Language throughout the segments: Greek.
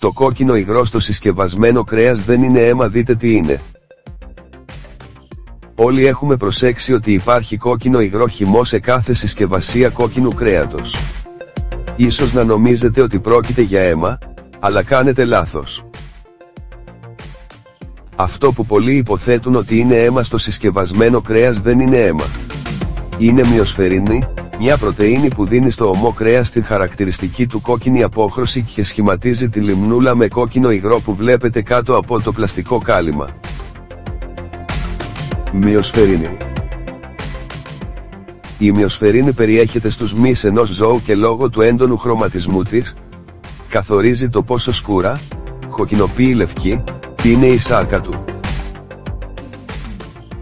Το κόκκινο υγρό στο συσκευασμένο κρέας δεν είναι αίμα, δείτε τι είναι. Όλοι έχουμε προσέξει ότι υπάρχει κόκκινο υγρό χυμό σε κάθε συσκευασία κόκκινου κρέατος. Ίσως να νομίζετε ότι πρόκειται για αίμα, αλλά κάνετε λάθος. Αυτό που πολλοί υποθέτουν ότι είναι αίμα στο συσκευασμένο κρέας δεν είναι αίμα. Είναι μυοσφαιρίνη, μια πρωτεΐνη που δίνει στο ομό κρέας την χαρακτηριστική του κόκκινη απόχρωση και σχηματίζει τη λιμνούλα με κόκκινο υγρό που βλέπετε κάτω από το πλαστικό κάλυμα. Μυοσφαιρίνη. Η μυοσφαιρίνη περιέχεται στους μυς ενός ζώου και λόγω του έντονου χρωματισμού της, καθορίζει το πόσο σκούρα, κοκκινοποιεί λευκή, είναι η σάρκα του.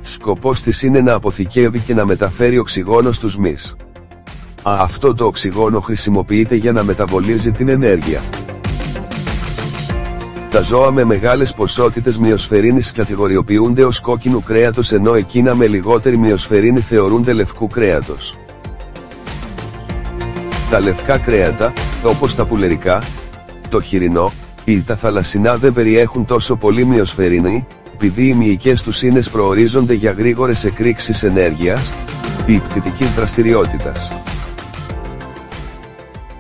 Σκοπός της είναι να αποθηκεύει και να μεταφέρει οξυγόνο στους μυς. Αυτό το οξυγόνο χρησιμοποιείται για να μεταβολίζει την ενέργεια. Τα ζώα με μεγάλες ποσότητες μυοσφαιρίνης κατηγοριοποιούνται ως κόκκινου κρέατος, ενώ εκείνα με λιγότερη μυοσφαιρίνη θεωρούνται λευκού κρέατος. Τα λευκά κρέατα, όπως τα πουλερικά, το χοιρινό ή τα θαλασσινά δεν περιέχουν τόσο πολύ μυοσφαιρίνη, επειδή οι μυϊκές τους ίνες προορίζονται για γρήγορες εκρήξεις ενέργειας ή πτυτικής δραστηριότητας.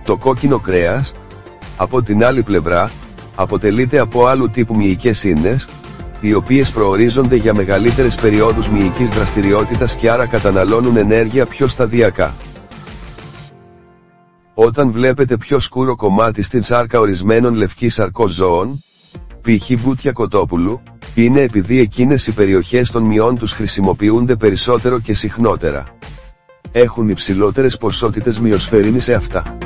Το κόκκινο κρέας, από την άλλη πλευρά, αποτελείται από άλλου τύπου μυϊκές ίνες, οι οποίες προορίζονται για μεγαλύτερες περιόδους μυϊκής δραστηριότητας και άρα καταναλώνουν ενέργεια πιο σταδιακά. Όταν βλέπετε πιο σκούρο κομμάτι στην σάρκα ορισμένων λευκής σαρκός ζώων, π.χ. μπούτια κοτόπουλου, είναι επειδή εκείνες οι περιοχές των μυών τους χρησιμοποιούνται περισσότερο και συχνότερα. Έχουν υψηλότερες ποσότητες μυοσφαιρίνης σε αυτά.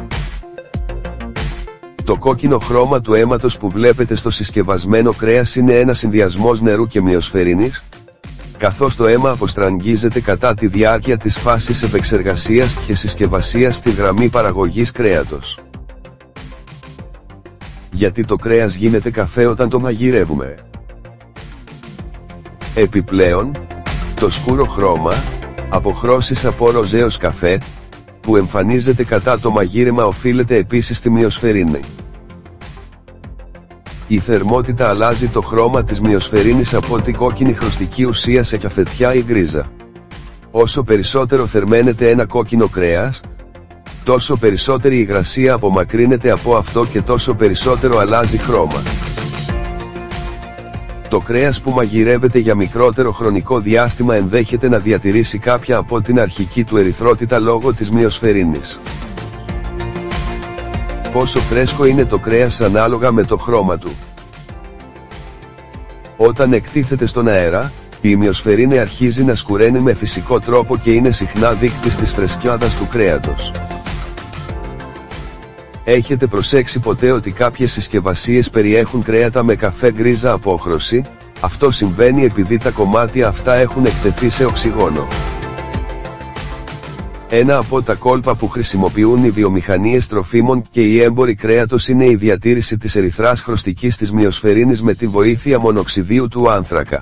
Το κόκκινο χρώμα του αίματος που βλέπετε στο συσκευασμένο κρέας είναι ένα συνδυασμός νερού και μυοσφαιρίνης, καθώς το αίμα αποστραγγίζεται κατά τη διάρκεια της φάσης επεξεργασίας και συσκευασίας στη γραμμή παραγωγής κρέατος. Γιατί το κρέας γίνεται καφέ όταν το μαγειρεύουμε? Επιπλέον, το σκούρο χρώμα, αποχρώσεις από ροζέ ως καφέ, που εμφανίζεται κατά το μαγείρεμα οφείλεται επίσης στη μυοσφαιρίνη. Η θερμότητα αλλάζει το χρώμα της μυοσφαιρίνης από την κόκκινη χρωστική ουσία σε καφετιά ή γκρίζα. Όσο περισσότερο θερμαίνεται ένα κόκκινο κρέας, τόσο περισσότερη υγρασία απομακρύνεται από αυτό και τόσο περισσότερο αλλάζει χρώμα. Το κρέας που μαγειρεύεται για μικρότερο χρονικό διάστημα ενδέχεται να διατηρήσει κάποια από την αρχική του ερυθρότητα λόγω της μυοσφαιρίνης. Πόσο φρέσκο είναι το κρέας ανάλογα με το χρώμα του. Όταν εκτίθεται στον αέρα, η μυοσφαιρίνη αρχίζει να σκουραίνει με φυσικό τρόπο και είναι συχνά δείκτης της φρεσκιάδας του κρέατος. Έχετε προσέξει ποτέ ότι κάποιες συσκευασίες περιέχουν κρέατα με καφέ γκρίζα απόχρωση? Αυτό συμβαίνει επειδή τα κομμάτια αυτά έχουν εκτεθεί σε οξυγόνο. Ένα από τα κόλπα που χρησιμοποιούν οι βιομηχανίες τροφίμων και οι έμποροι κρέατος είναι η διατήρηση της ερυθράς χρωστικής της μυοσφαιρίνης με τη βοήθεια μονοξιδίου του άνθρακα.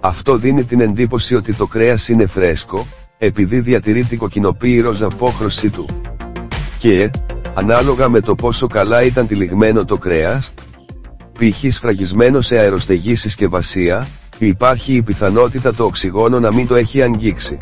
Αυτό δίνει την εντύπωση ότι το κρέας είναι φρέσκο, επειδή διατηρεί την κοκκινοποίη ροζ απόχρωσή του. Και, ανάλογα με το πόσο καλά ήταν τυλιγμένο το κρέας, π.χ. σφραγισμένο σε αεροστεγή συσκευασία, υπάρχει η πιθανότητα το οξυγόνο να μην το έχει αγγίξει.